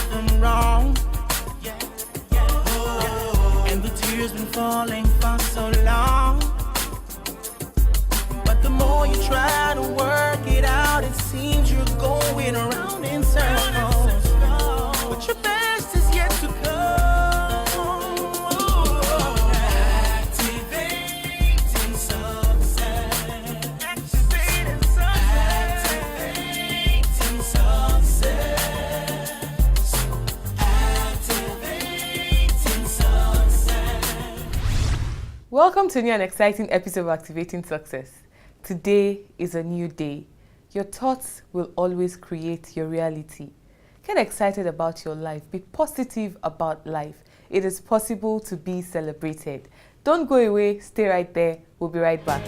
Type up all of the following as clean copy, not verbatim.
nothing wrong. And the tears been falling for so long. But the more you try to work it out, it seems you're going around in circles. But your best is yet to come. Activating success. Activating success. Activating success. Activating success. Welcome to a new and exciting episode of Activating Success. Today is a new day. Your thoughts will always create your reality. Get excited about your life. Be positive about life. It is possible to be celebrated. Don't go away. Stay right there. We'll be right back.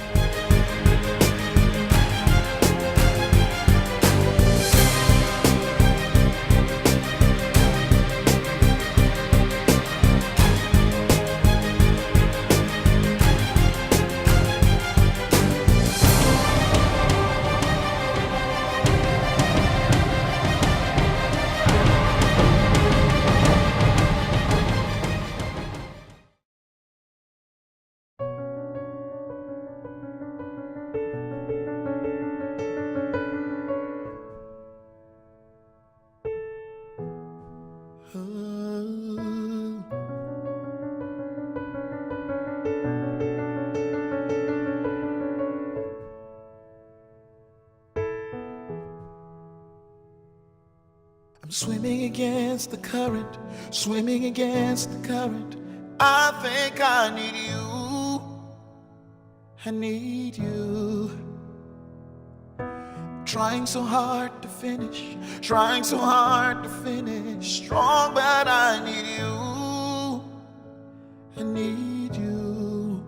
I'm swimming against the current, swimming against the current. I think I need you. I need you. Trying so hard to finish, trying so hard to finish strong, but I need you. I need you.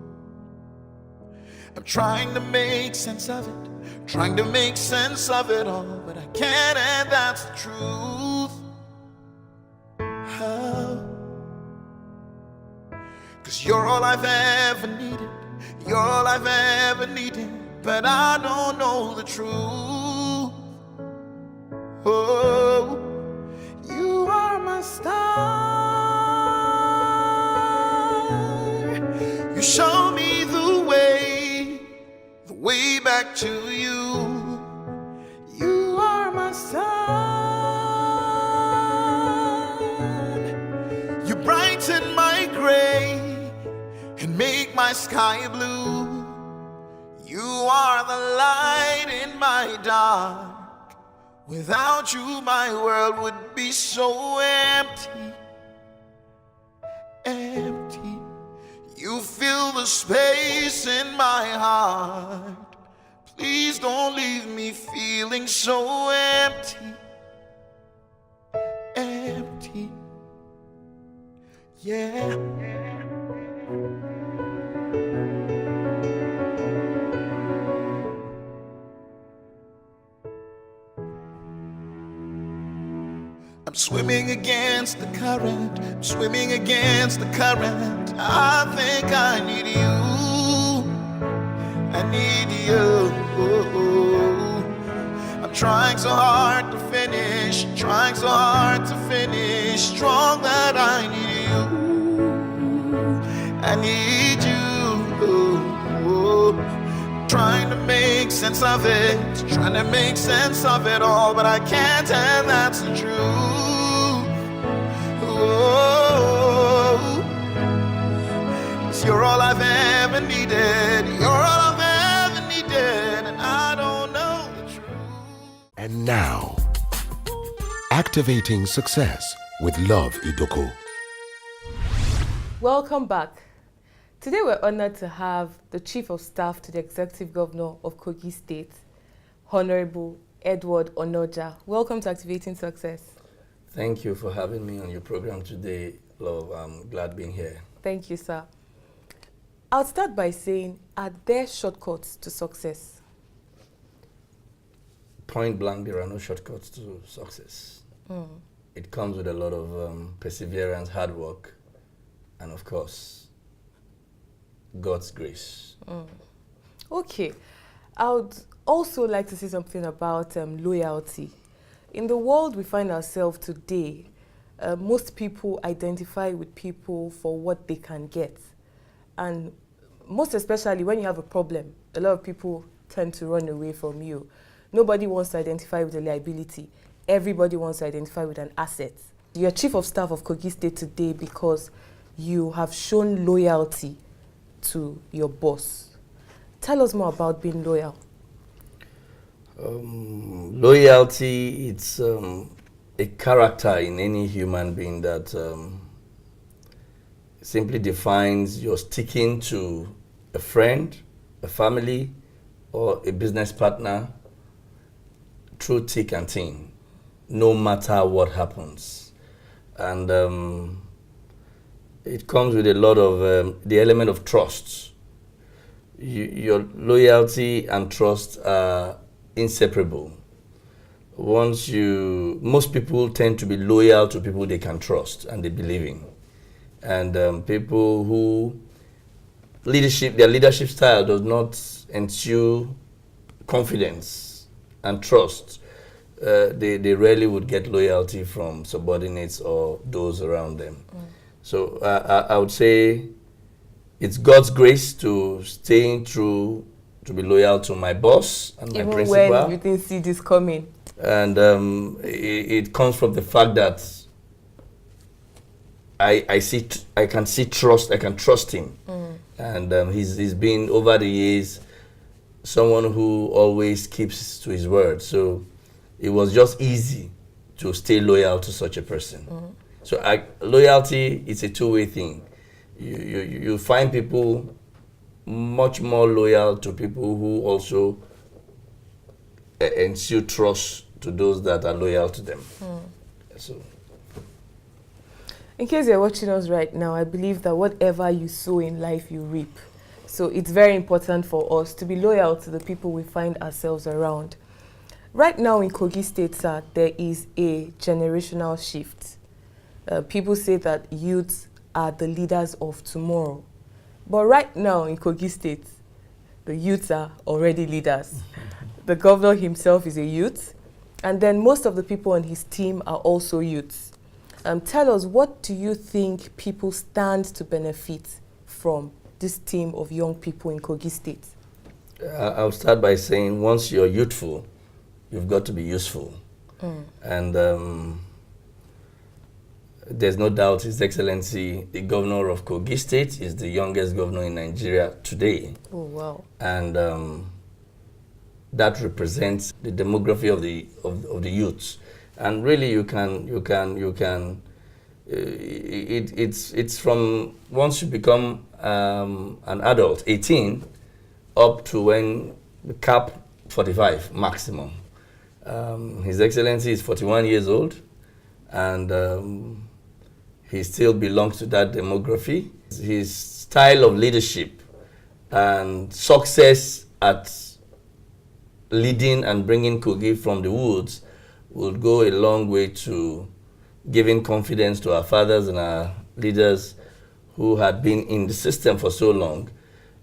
I'm trying to make sense of it, trying to make sense of it all, but I can't, and that's the truth. How? 'Cause you're all I've ever needed, you're all I've ever needed, but I don't know the truth. Oh, you are my star. You show me the way back to you. You are my sun. You brighten my gray and make my sky blue. You are the light in my dark. Without you, my world would be so empty, empty. You fill the space in my heart. Please don't leave me feeling so empty, empty. Yeah. I'm swimming against the current, I'm swimming against the current. I think I need you, I need you. I'm trying so hard to finish, trying so hard to finish strong, that I need you, I need you. Trying to make sense of it, trying to make sense of it all, but I can't, and that's the truth. Oh, 'cause you're all I've ever needed, you're all I've ever needed, and I don't know the truth. And now, Activating Success with Love Idoko. Welcome back. Today we're honored to have the Chief of Staff to the Executive Governor of Kogi State, Honorable Edward Onoja. Welcome to Activating Success. Thank you for having me on your program today, Love. I'm glad being here. Thank you, sir. I'll start by saying, are there shortcuts to success? Point blank, there are no shortcuts to success. It comes with a lot of perseverance, hard work, and of course, God's grace. Okay. I would also like to say something about loyalty. In the world we find ourselves today, most people identify with people for what they can get. And most especially when you have a problem, a lot of people tend to run away from you. Nobody wants to identify with a liability. Everybody wants to identify with an asset. You're Chief of Staff of Kogi State today because you have shown loyalty to your boss. Tell us more about being loyal. Loyalty, it's a character in any human being that simply defines your sticking to a friend, a family, or a business partner through thick and thin, no matter what happens. And it comes with a lot of the element of trust. Your loyalty and trust are inseparable. Most people tend to be loyal to people they can trust and they believe in. And people who their leadership style does not ensure confidence and trust, they rarely would get loyalty from subordinates or those around them. So I would say it's God's grace to staying true, to be loyal to my boss and my principal. Even when you didn't see this coming. And it comes from the fact that I can see trust, I can trust him. And he's been, over the years, someone who always keeps to his word. So it was just easy to stay loyal to such a person. So loyalty is a two-way thing. You find people much more loyal to people who also ensure trust to those that are loyal to them. So, in case you're watching us right now, I believe that whatever you sow in life, you reap. So it's very important for us to be loyal to the people we find ourselves around. Right now in Kogi State, sir, there is a generational shift. People say that youths are the leaders of tomorrow. But right now in Kogi State, the youths are already leaders. The governor himself is a youth, and then most of the people on his team are also youths. Tell us, what do you think people stand to benefit from this team of young people in Kogi State? I'll start by saying, once you're youthful, you've got to be useful. And there's no doubt His Excellency, the governor of Kogi State, is the youngest governor in Nigeria today. Oh, wow. And that represents the demography of the youths. And really, it's from once you become an adult, 18, up to when the cap 45 maximum. His Excellency is 41 years old, and he still belongs to that demography. His style of leadership and success at leading and bringing Kogi from the woods will go a long way to giving confidence to our fathers and our leaders who had been in the system for so long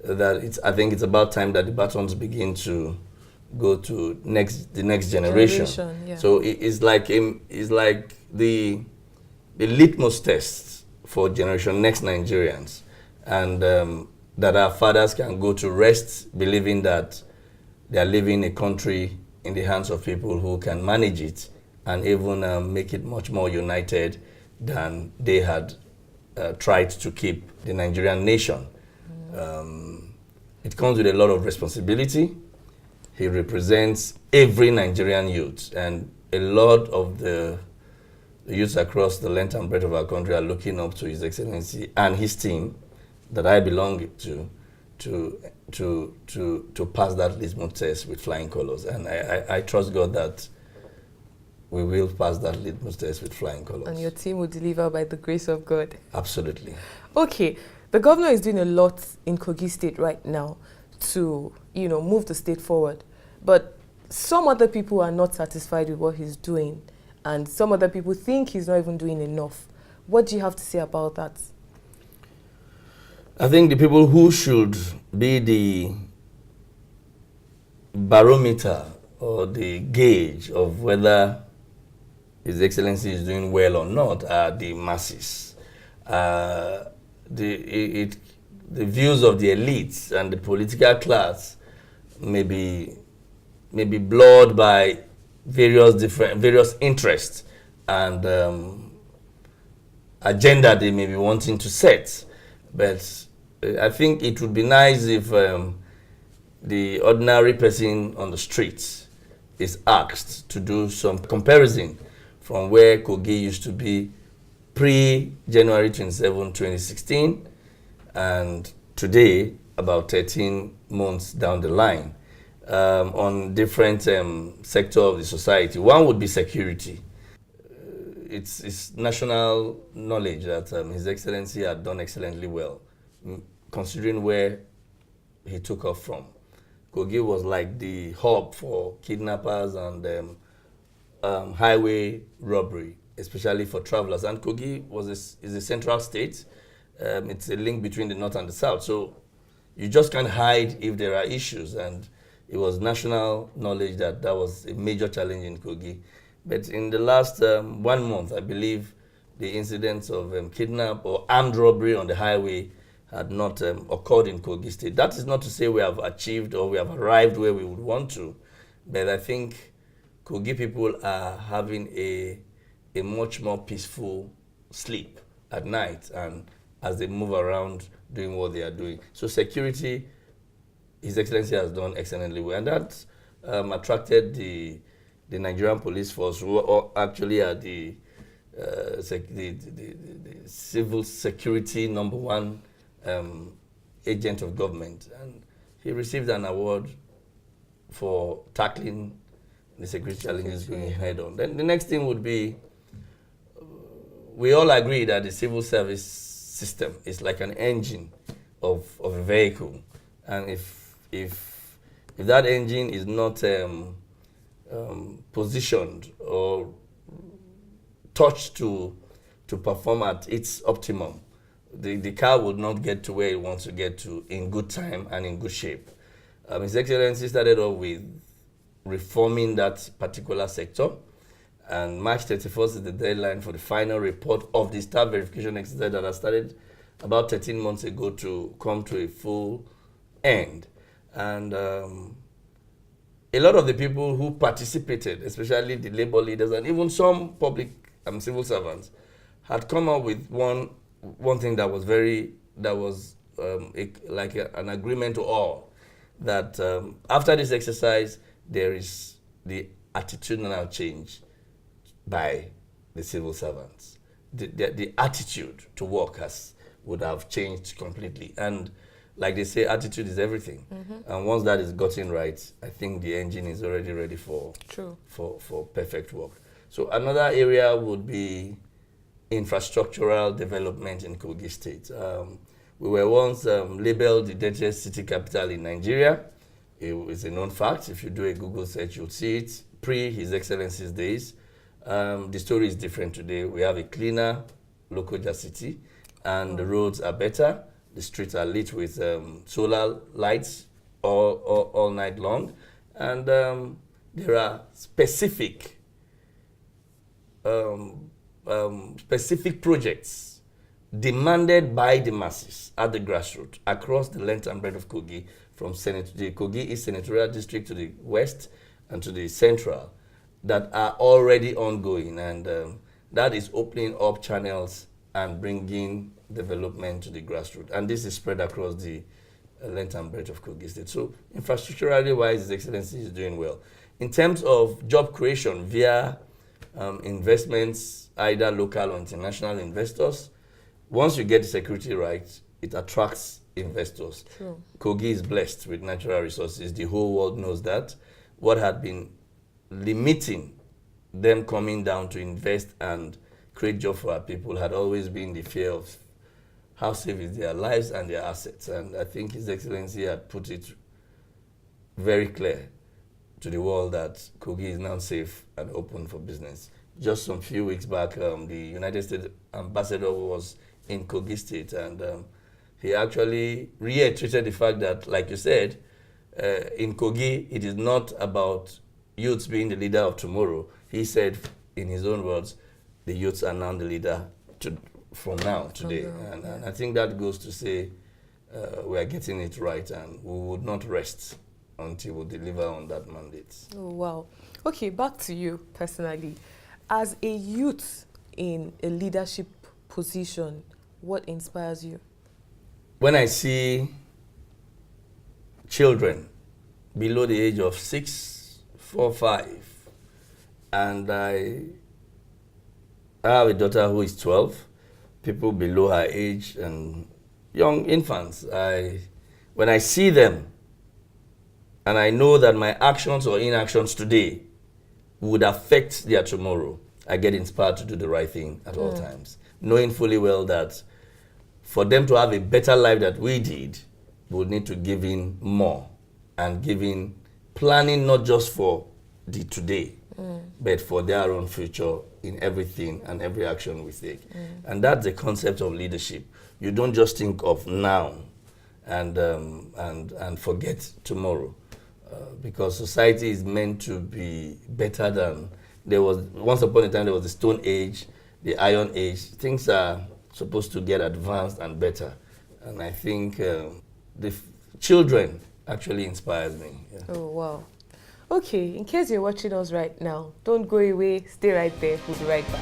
that I think it's about time that the batons begin to go to the next generation. Yeah. So it's like the litmus test for generation next Nigerians, and that our fathers can go to rest believing that they are leaving a country in the hands of people who can manage it and even make it much more united than they had tried to keep the Nigerian nation. It comes with a lot of responsibility. He represents every Nigerian youth, and a lot of the youths across the length and breadth of our country are looking up to His Excellency and his team that I belong to pass that litmus test with flying colors. And I trust God that we will pass that litmus test with flying colors. And your team will deliver by the grace of God. Absolutely. Okay, the governor is doing a lot in Kogi State right now to, move the state forward. But some other people are not satisfied with what he's doing, and some other people think he's not even doing enough. What do you have to say about that? I think the people who should be the barometer or the gauge of whether His Excellency is doing well or not are the masses. The views of the elites and the political class may be blurred by various interests and agenda they may be wanting to set. But I think it would be nice if the ordinary person on the streets is asked to do some comparison from where Kogi used to be pre-January 27, 2016, and today, about 13 months down the line, on different sectors of the society. One would be security. It's national knowledge that His Excellency had done excellently well, considering where he took off from. Kogi was like the hub for kidnappers and highway robbery, especially for travelers. And Kogi is a central state. It's a link between the north and the south. So you just can't hide if there are issues. And it was national knowledge that was a major challenge in Kogi. But in the last 1 month, I believe the incidents of kidnap or armed robbery on the highway had not occurred in Kogi State. That is not to say we have achieved or we have arrived where we would want to, but I think Kogi people are having a much more peaceful sleep at night and as they move around doing what they are doing. So security, His Excellency has done excellently well, and that attracted the Nigerian police force, who actually are the civil security #1 agent of government, and he received an award for tackling the security challenges going head on. Then the next thing would be, we all agree that the civil service system is like an engine of a vehicle, and if that engine is not positioned or touched to perform at its optimum, the car would not get to where it wants to get to in good time and in good shape. His Excellency started off with reforming that particular sector, and March 31st is the deadline for the final report of the staff verification exercise that has started about 13 months ago to come to a full end. And a lot of the people who participated, especially the labor leaders and even some public civil servants, had come up with one thing that was an agreement to all, that after this exercise there is the attitudinal change by the civil servants. The attitude to work would have changed completely, and like they say, attitude is everything. And once that is gotten right, I think the engine is already ready for perfect work. So another area would be infrastructural development in Kogi State. We were once labeled the dirtiest city capital in Nigeria. It is a known fact. If you do a Google search, you'll see it. Pre His Excellency's days. The story is different today. We have a cleaner Lokoja city, and the roads are better. The streets are lit with solar lights all night long, and there are specific projects demanded by the masses at the grassroots across the length and breadth of Kogi, from the Kogi East Senatorial District to the west and to the central, that are already ongoing, and that is opening up channels and bringing development to the grassroots. And this is spread across the length and breadth of Kogi State. So infrastructurally wise, His Excellency is doing well. In terms of job creation via investments, either local or international investors, once you get the security right, it attracts investors. True. Kogi is blessed with natural resources. The whole world knows that. What had been limiting them coming down to invest and create jobs for our people had always been the fear of how safe is their lives and their assets. And I think His Excellency had put it very clear to the world that Kogi is now safe and open for business. Just some few weeks back, the United States ambassador was in Kogi State, and he actually reiterated the fact that, like you said, in Kogi, it is not about youths being the leader of tomorrow. He said, in his own words, the youths are now the leader from now, today. And I think that goes to say we are getting it right, and we would not rest until we deliver on that mandate. Oh, wow. Okay, back to you personally. As a youth in a leadership position, what inspires you? When I see children below the age of 6, 4, 5, and I have a daughter who is 12, people below her age and young infants, when I see them and I know that my actions or inactions today would affect their tomorrow, I get inspired to do the right thing at all times, knowing fully well that for them to have a better life that we did, we would need to give in more and planning not just for the today, but for their own future in everything and every action we take. And that's the concept of leadership. You don't just think of now and forget tomorrow, because society is meant to be better than there was. Once upon a time, there was the Stone Age, the Iron Age. Things are supposed to get advanced and better, and I think the children actually inspires me. Yeah. Oh, wow. Okay, in case you're watching us right now, don't go away, stay right there, we'll be right back.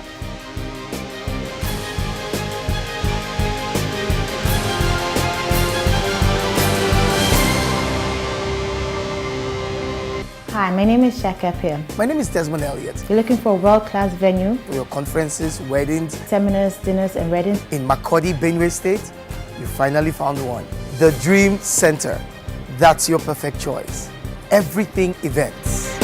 Hi, my name is Shaka Pia. My name is Desmond Elliott. You're looking for a world-class venue For your conferences, weddings seminars, dinners, and weddings. in Makurdi, Benue State, you finally found one. The Dream Center. That's your perfect choice. Everything events.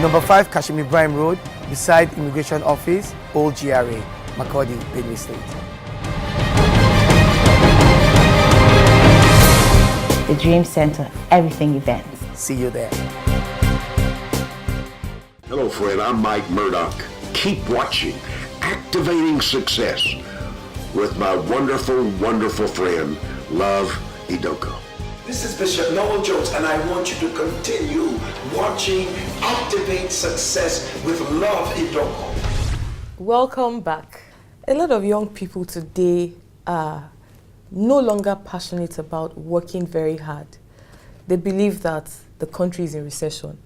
Number 5 Kashmir Ibrahim Road, beside Immigration Office, Old GRA, Makurdi, Benue State. The Dream Center, everything events. See you there. Hello, friend. I'm Mike Murdoch. Keep watching Activating Success with my wonderful, wonderful friend, Love Idoko. This is Bishop Noel Jones, and I want you to continue watching Activate Success with Love Idoko. Welcome back. A lot of young people today are no longer passionate about working very hard. They believe that the country is in recession.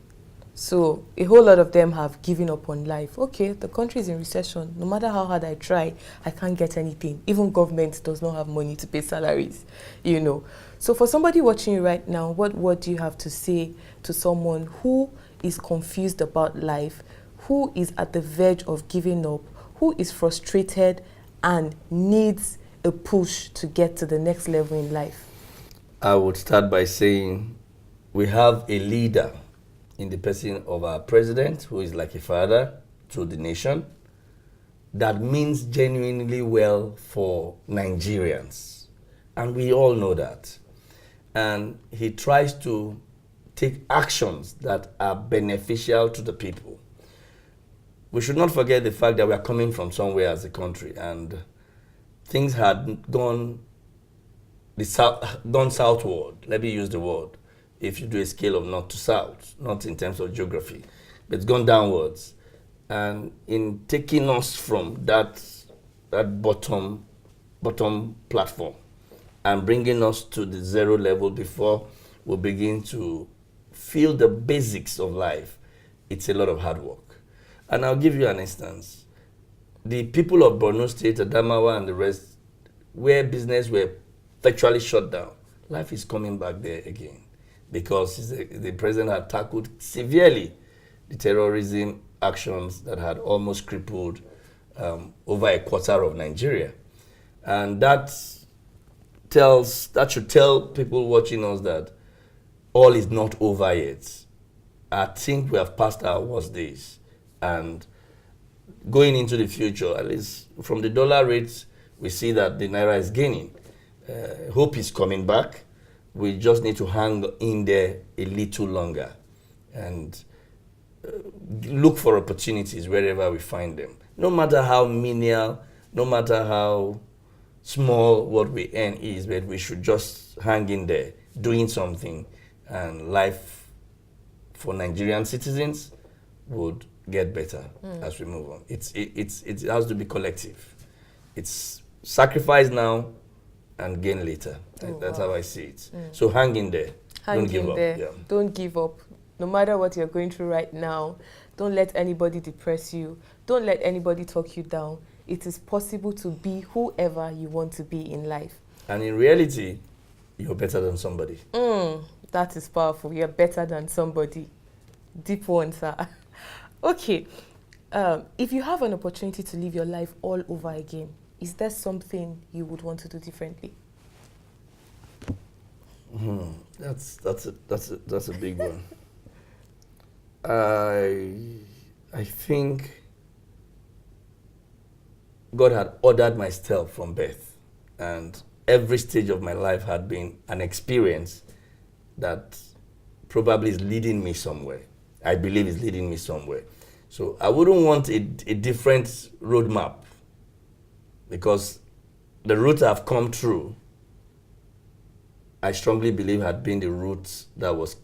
So a whole lot of them have given up on life. Okay, the country is in recession. No matter how hard I try, I can't get anything. Even government does not have money to pay salaries, you know. So for somebody watching you right now, what word do you have to say to someone who is confused about life, who is at the verge of giving up, who is frustrated and needs a push to get to the next level in life? I would start by saying we have a leader in the person of our president, who is like a father to the nation, that means genuinely well for Nigerians. And we all know that. And he tries to take actions that are beneficial to the people. We should not forget the fact that we are coming from somewhere as a country, and things had gone southward. Let me use the word, if you do a scale of north to south, not in terms of geography, but it's gone downwards. And in taking us from that bottom platform and bringing us to the zero level before we begin to feel the basics of life, it's a lot of hard work. And I'll give you an instance. The people of Borno State, Adamawa and the rest, where business were virtually shut down, life is coming back there again, because the president had tackled severely the terrorism actions that had almost crippled over a quarter of Nigeria. And that should tell people watching us that all is not over yet. I think we have passed our worst days. And going into the future, at least from the dollar rates, we see that the Naira is gaining. Hope is coming back. We just need to hang in there a little longer and look for opportunities wherever we find them. No matter how menial, no matter how small what we earn is, but we should just hang in there, doing something, and life for Nigerian citizens would get better as we move on. It has to be collective. It's sacrifice now and gain later. That's how I see it. So hang in there. Don't give up. Yeah. Don't give up. No matter what you're going through right now, don't let anybody depress you. Don't let anybody talk you down. It is possible to be whoever you want to be in life. And in reality, you're better than somebody. That is powerful. You're better than somebody. Deep one, sir. Okay. If you have an opportunity to live your life all over again, is there something you would want to do differently? That's a big one. I think God had ordered my steps from birth, and every stage of my life had been an experience that probably is leading me somewhere. I believe is leading me somewhere. So I wouldn't want a different roadmap, because the route I've come through, I strongly believe had been the route that was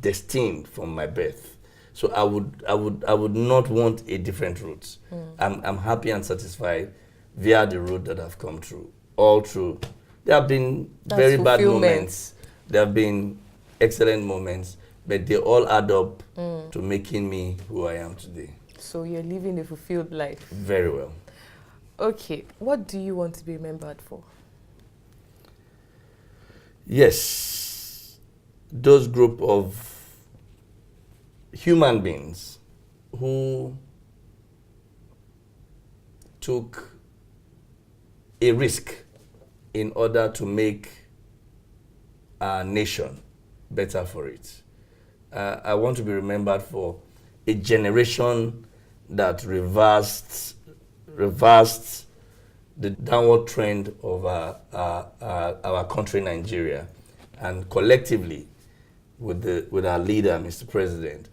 destined from my birth. So I would not want a different route. I'm happy and satisfied via the route that I've come through. All through. There have been very bad moments. There have been excellent moments, but they all add up to making me who I am today. So you're living a fulfilled life. Very well. Okay, what do you want to be remembered for? Yes, those group of human beings who took a risk in order to make our nation better for it. I want to be remembered for a generation that reversed the downward trend of our country, Nigeria, and collectively, with our leader, Mr. President,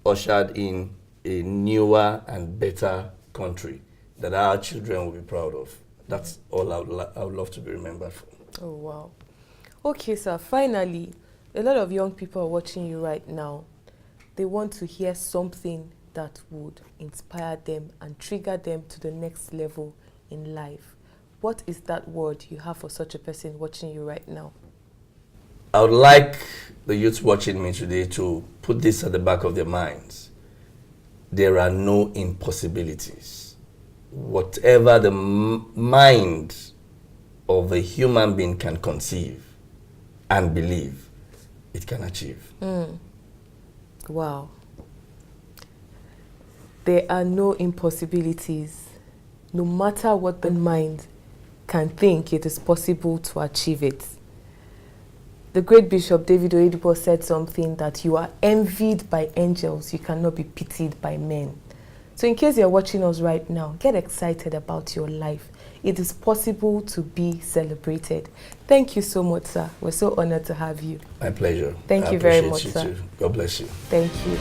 ushered in a newer and better country that our children will be proud of. That's all I would love to be remembered for. Oh, wow. Okay, sir, finally, a lot of young people are watching you right now. They want to hear something that would inspire them and trigger them to the next level in life. What is that word you have for such a person watching you right now? I would like the youth watching me today to put this at the back of their minds. There are no impossibilities. Whatever the mind of a human being can conceive and believe, it can achieve. Wow. There are no impossibilities. No matter what the mind can think, it is possible to achieve it. The great Bishop David Oyedepo said something that you are envied by angels, you cannot be pitied by men. So in case you're watching us right now, get excited about your life. It is possible to be celebrated. Thank you so much, sir. We're so honored to have you. My pleasure. Thank you very much, you sir. Too. God bless you. Thank you.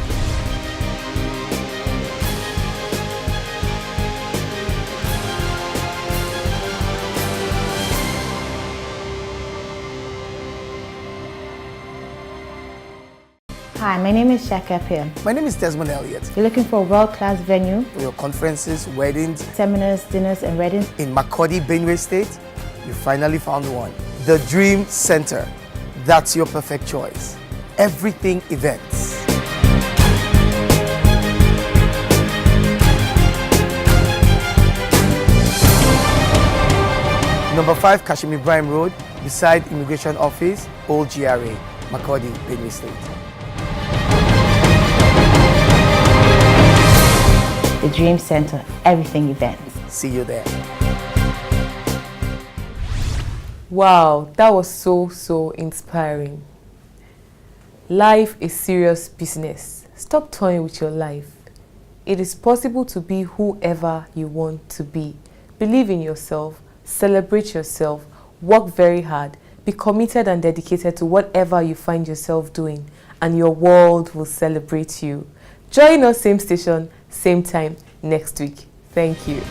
Hi, my name is Shaka Pia. My name is Desmond Elliott. You're looking for a world-class venue For your conferences, weddings seminars, dinners, and weddings in Makurdi, Benue State, you finally found one. The Dream Center. That's your perfect choice. Everything events. Number 5 Kashim Ibrahim Road, beside Immigration Office, Old GRA, Makurdi, Benue State. The Dream Center, everything events. See you there. Wow, that was so inspiring. Life is serious business. Stop toying with your life. It is possible to be whoever you want to be. Believe in yourself, celebrate yourself, work very hard, be committed and dedicated to whatever you find yourself doing, and your world will celebrate you. Join us same station, same time next week. Thank you.